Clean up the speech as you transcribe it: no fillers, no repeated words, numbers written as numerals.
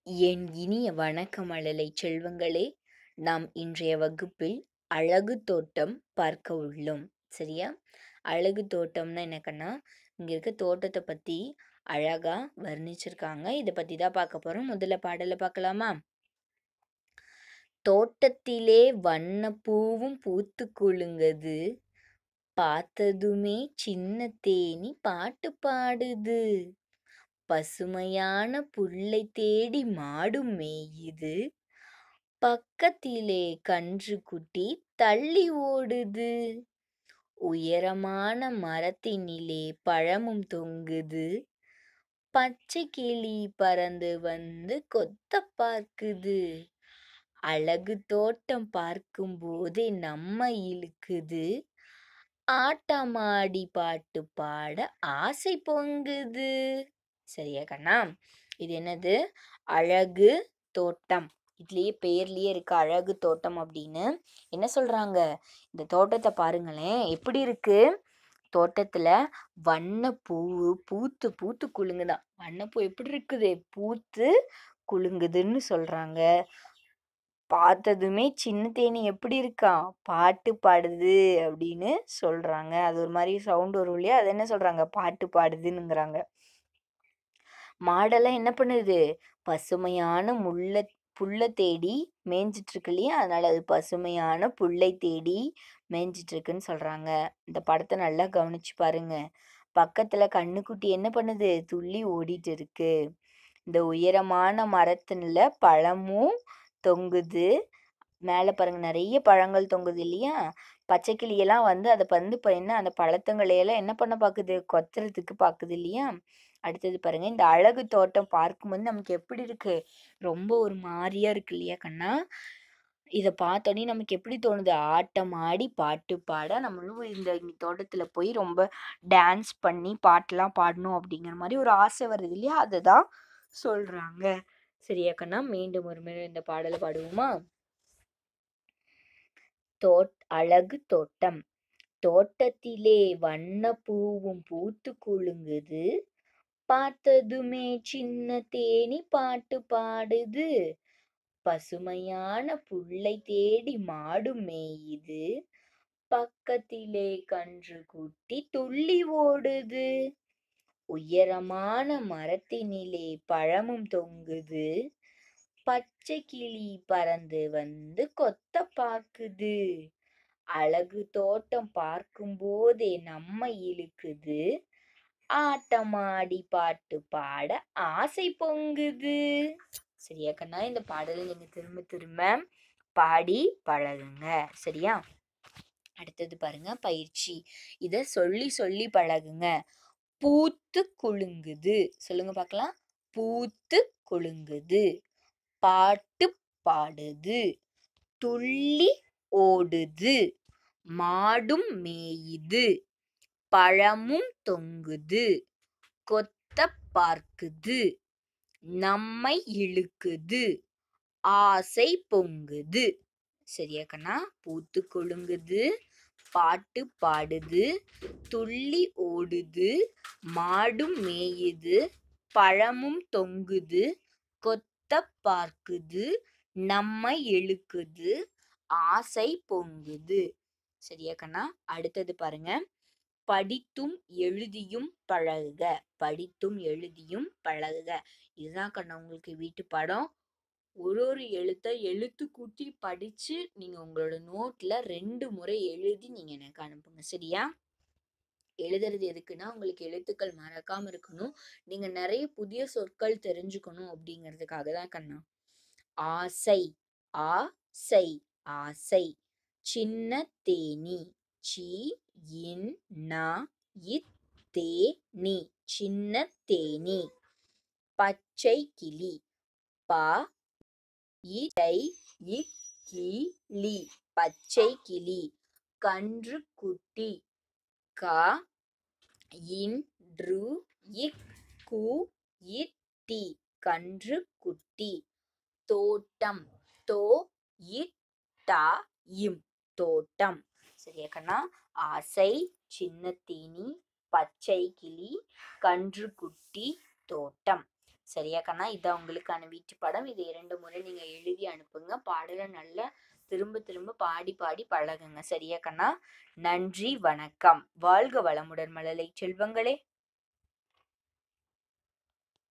என் இனிய வணக்கமழலை செல்வங்களே! நாம் இன்றைய வகுப்பில் அழகு தோட்டம் பார்க்க உள்ளோம். சரியா? அழகு தோட்டம்னா என்னக்கன்னா, இங்க இருக்க தோட்டத்த பத்தி அழகா வர்ணிச்சிருக்காங்க. இத பத்தி தான் பார்க்க போறோம். முதல்ல பாடல பார்க்கலாமா? தோட்டத்திலே வண்ணப் பூவும் பூத்துக் குலுங்குது. பார்த்ததுமே சின்னத் தேனி பாட்டு பாடுது. பசுமையான புல்லைத் தேடி மாடும் மேயுது. பக்கத்திலே கன்றுக்குட்டி தள்ளி ஓடுது. உயரமான மரத்தினிலே பழமும் தொங்குது. பச்சைக் கிளி பறந்து வந்து கொத்தப் பார்க்குது. அழகு தோட்டம் பார்க்கும்போதே நம்மை இழுக்குது. ஆட்டமாடி பாட்டு பாட ஆசை பொங்குது. சரியா கண்ணா? இது என்னது? அழகு தோட்டம். இதுலயே பேர்லயே இருக்கு அழகு தோட்டம் அப்படின்னு. என்ன சொல்றாங்க? இந்த தோட்டத்த பாருங்களேன். எப்படி இருக்கு? தோட்டத்துல வண்ணப்பூ பூத்து பூத்து குலுங்குதாம். வண்ணப்பூ எப்படி இருக்குது? பூத்து குலுங்குதுன்னு சொல்றாங்க. பார்த்ததுமே சின்ன தேனி எப்படி இருக்காம்? பாட்டு பாடுது அப்படின்னு சொல்றாங்க. அது ஒரு மாரி சவுண்ட் வரும் இல்லையா? அது என்ன சொல்றாங்க? பாட்டு பாடுதுன்னுங்கிறாங்க. மாடெல்லாம் என்ன பண்ணுது? பசுமையான புல்ல தேடி மேய்ஞ்சிட்டு இருக்கு இல்லையா? அதனால அது பசுமையான புல்லை தேடி மேய்ஞ்சிட்டு இருக்குன்னு சொல்றாங்க. இந்த படத்த நல்லா கவனிச்சு பாருங்க. பக்கத்துல கன்னுக்குட்டி என்ன பண்ணுது? துள்ளி ஓடிட்டு இருக்கு. இந்த உயரமான மரத்துல பழமும் தொங்குது. மேல பாருங்க நெறைய பழங்கள் தொங்குது இல்லையா? பச்சை கிளியெல்லாம் வந்து அத வந்து இப்ப என்ன அந்த பழத்தங்களையெல்லாம் என்ன பண்ண பாக்குது? கொத்துறதுக்கு பாக்குது இல்லையா? அடுத்தது பாருங்க, இந்த அழகு தோட்டம் பார்க்கும்போது நமக்கு எப்படி இருக்கு? ரொம்ப ஒரு மாரியா இருக்கு இல்லையா கண்ணா? இத பார்த்தோனே நமக்கு எப்படி தோணுது? ஆட்டம் ஆடி பாட்டு பாட நம்மளும் இந்த தோட்டத்துல போய் ரொம்ப டான்ஸ் பண்ணி பாட்டுலாம் பாடணும் அப்படிங்கிற மாரி ஒரு ஆசை வருது இல்லையா? அததான் சொல்றாங்க. சரியா கண்ணா? மீண்டும் ஒரு முறை இந்த பாடல பாடுவோமா? அழகு தோட்டம். தோட்டத்திலே வண்ணப் பூவும் பூத்துக் குலுங்குது. பார்த்ததுமே சின்ன தேனி பாட்டு பாடுது. பசுமையான புல்லைத் தேடி மாடு மேயுது. பக்கத்திலே கன்றுக்குட்டி துள்ளி ஓடுது. உயரமான மரத்தினிலே பழமும் தொங்குது. பச்சை கிளி பறந்து வந்து கொத்தப் பார்க்குது. அழகு தோட்டம் பார்க்கும்போதே நம்மை இழுக்குது. ஆட்டமாடி பாட்டு பாட ஆசை பொங்குது. சரியா கண்ணா? இந்த பாடலை நீங்க திரும்ப திரும்ப பாடி பழகுங்க. சரியா? அடுத்தது பாருங்க பயிற்சி. இத சொல்லி சொல்லி பழகுங்க. பூத்து குலுங்குது. சொல்லுங்க பார்க்கலாம். பூத்து குலுங்குது. பாட்டு பாடுது. துள்ளி ஓடுது. மாடும் மேயுது. பழமும் தொங்குது. கொத்தப் பார்க்குது. நம்மை இழுக்குது. ஆசை பொங்குது. சரியா கண்ணா? பூத்து குலுங்குது. பாட்டு பாடுது. துள்ளி ஓடுது. மாடும் மேயுது. பழமும் தொங்குது. கொத்தப் பார்க்குது. நம்மை இழுக்குது. ஆசை பொங்குது. சரியா கண்ணா? அடுத்தது பாருங்க. படித்தும் எழுதியும் பழகுக. படித்தும் எழுதியும் பழகுக. இதுதான் கண்ணா உங்களுக்கு வீட்டு பாடம். ஒரு எழுத்த எழுத்து கூட்டி படிச்சு நீங்க உங்களோட நோட்ல 2 முறை எழுதி நீங்க எனக்கு அனுப்புங்க. சரியா? எழுதுறது எதுக்குன்னா, உங்களுக்கு எழுத்துக்கள் மறக்காம இருக்கணும். நீங்க நெறைய புதிய சொற்கள் தெரிஞ்சுக்கணும் அப்படிங்கிறதுக்காக தான் கண்ணா. ஆசை. ஆசை. ஆசை. சின்ன தேனி. சி இன் ந இத் தேனி. சின்ன தேனி. பச்சை கிளி. ப இச்சை இக் கிளி. பச்சை கிளி. கன்றுக்குட்டி. க இன்று இக் கு இட் டி. கன்றுக்குட்டி. தோட்டம். தோ இட் ட இம். தோட்டம். சரியா கண்ணா? ஆசை, சின்ன தேனி, பச்சை கிளி, கன்றுக்குட்டி, தோட்டம். சரியா கண்ணா? இதான் உங்களுக்கான வீட்டு பாடம். இது 2 முறை நீங்க எழுதி அனுப்புங்க. பாடல நல்லா திரும்ப திரும்ப பாடி பாடி பழகுங்க. சரியா கண்ணா? நன்றி, வணக்கம். வாழ்க வளமுடன் மழலை செல்வங்களே!